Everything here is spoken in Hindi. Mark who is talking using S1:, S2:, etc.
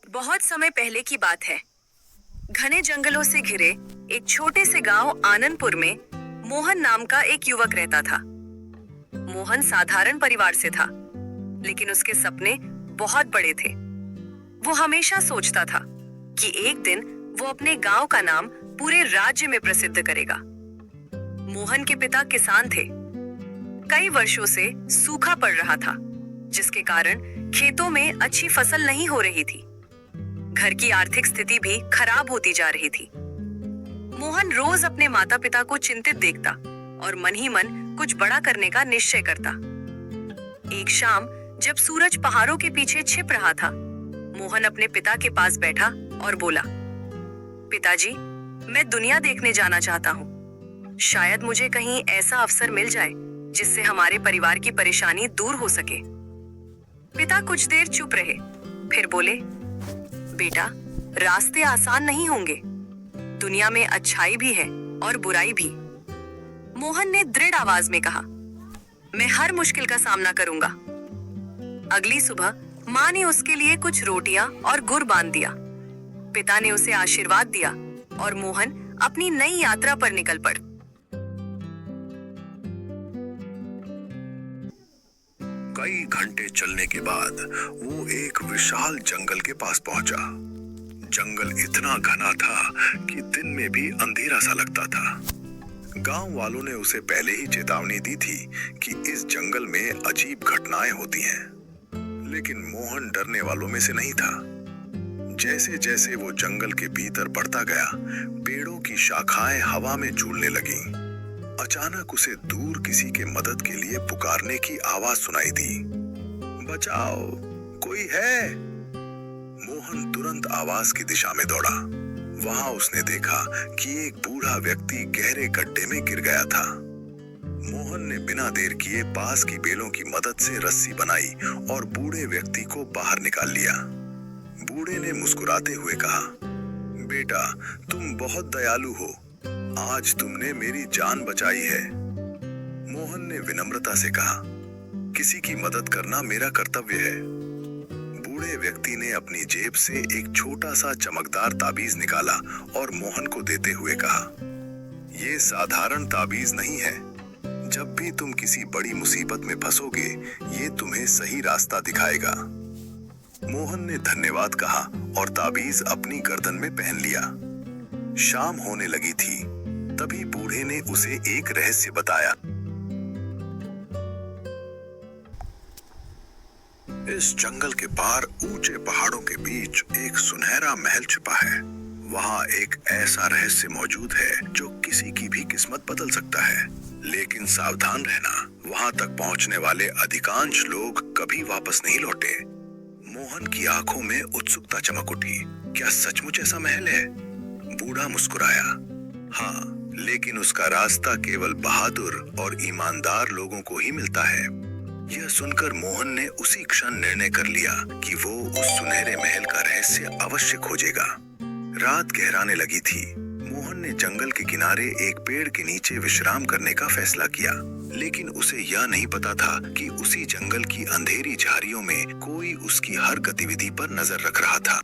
S1: बहुत समय पहले की बात है। घने जंगलों से घिरे एक छोटे से गांव आनंदपुर में मोहन नाम का एक युवक रहता था। मोहन साधारण परिवार से था, लेकिन उसके सपने बहुत बड़े थे। वो हमेशा सोचता था कि एक दिन वो अपने गांव का नाम पूरे राज्य में प्रसिद्ध करेगा। मोहन के पिता किसान थे। कई वर्षों से सूखा पड़ रहा था, जिसके कारण खेतों में अच्छी फसल नहीं हो रही थी। घर की आर्थिक स्थिति भी खराब होती जा रही थी। मोहन रोज अपने माता पिता को चिंतित देखता और मन ही मन कुछ बड़ा करने का निश्चय करता। एक शाम जब सूरज पहाड़ों के पीछे छिप रहा था, मोहन अपने पिता के पास बैठा और बोला, पिताजी, मैं दुनिया देखने जाना चाहता हूँ। शायद मुझे कहीं ऐसा अवसर मिल जाए जिससे हमारे परिवार की परेशानी दूर हो सके। पिता कुछ देर चुप रहे, फिर बोले, बेटा, रास्ते आसान नहीं होंगे। दुनिया में अच्छाई भी है और बुराई भी। मोहन ने दृढ़ आवाज में कहा, मैं हर मुश्किल का सामना करूंगा। अगली सुबह माँ ने उसके लिए कुछ रोटियां और गुड़ बांध दिया। पिता ने उसे आशीर्वाद दिया और मोहन अपनी नई यात्रा पर निकल पड़।
S2: कई घंटे चलने के बाद वो एक विशाल जंगल के पास पहुंचा। जंगल इतना घना था कि दिन में भी अंधेरा सा लगता था। गांव वालों ने उसे पहले ही चेतावनी दी थी कि इस जंगल में अजीब घटनाएं होती हैं, लेकिन मोहन डरने वालों में से नहीं था। जैसे जैसे वो जंगल के भीतर बढ़ता गया, पेड़ों की शाखाएं हवा में झूलने लगीं। अचानक उसे दूर किसी के मदद के लिए पुकारने की आवाज सुनाई दी। बचाओ, कोई है? मोहन तुरंत आवाज की दिशा में दौड़ा। वहां उसने देखा कि एक बूढ़ा व्यक्ति गहरे गड्ढे में गिर गया था। मोहन ने बिना देर किए पास की बेलों की मदद से रस्सी बनाई और बूढ़े व्यक्ति को बाहर निकाल लिया। बूढ़े ने मुस्कुराते हुए कहा, बेटा, तुम बहुत दयालु हो। आज तुमने मेरी जान बचाई है। मोहन ने विनम्रता से कहा, किसी की मदद करना मेरा कर्तव्य है। बूढ़े व्यक्ति ने अपनी जेब से एक छोटा सा चमकदार ताबीज निकाला और मोहन को देते हुए कहा, यह साधारण ताबीज नहीं है। जब भी तुम किसी बड़ी मुसीबत में फंसोगे, ये तुम्हें सही रास्ता दिखाएगा। मोहन ने धन्यवाद कहा और ताबीज अपनी गर्दन में पहन लिया। शाम होने लगी थी, तभी बूढ़े ने उसे एक रहस्य बताया। इस जंगल के पार ऊंचे पहाड़ों के बीच एक सुनहरा महल छिपा है। वहां एक ऐसा रहस्य मौजूद है जो किसी की भी किस्मत बदल सकता है। लेकिन सावधान रहना, वहां तक पहुंचने वाले अधिकांश लोग कभी वापस नहीं लौटे। मोहन की आंखों में उत्सुकता चमक उठी। क्या सचमुच ऐसा महल है? बूढ़ा मुस्कुराया। हाँ, लेकिन उसका रास्ता केवल बहादुर और ईमानदार लोगों को ही मिलता है। यह सुनकर मोहन ने उसी क्षण निर्णय कर लिया कि वो उस सुनहरे महल का रहस्य अवश्य खोजेगा। रात गहराने लगी थी। मोहन ने जंगल के किनारे एक पेड़ के नीचे विश्राम करने का फैसला किया, लेकिन उसे यह नहीं पता था कि उसी जंगल की अंधेरी झाड़ियों में कोई उसकी हर गतिविधि पर नजर रख रहा था।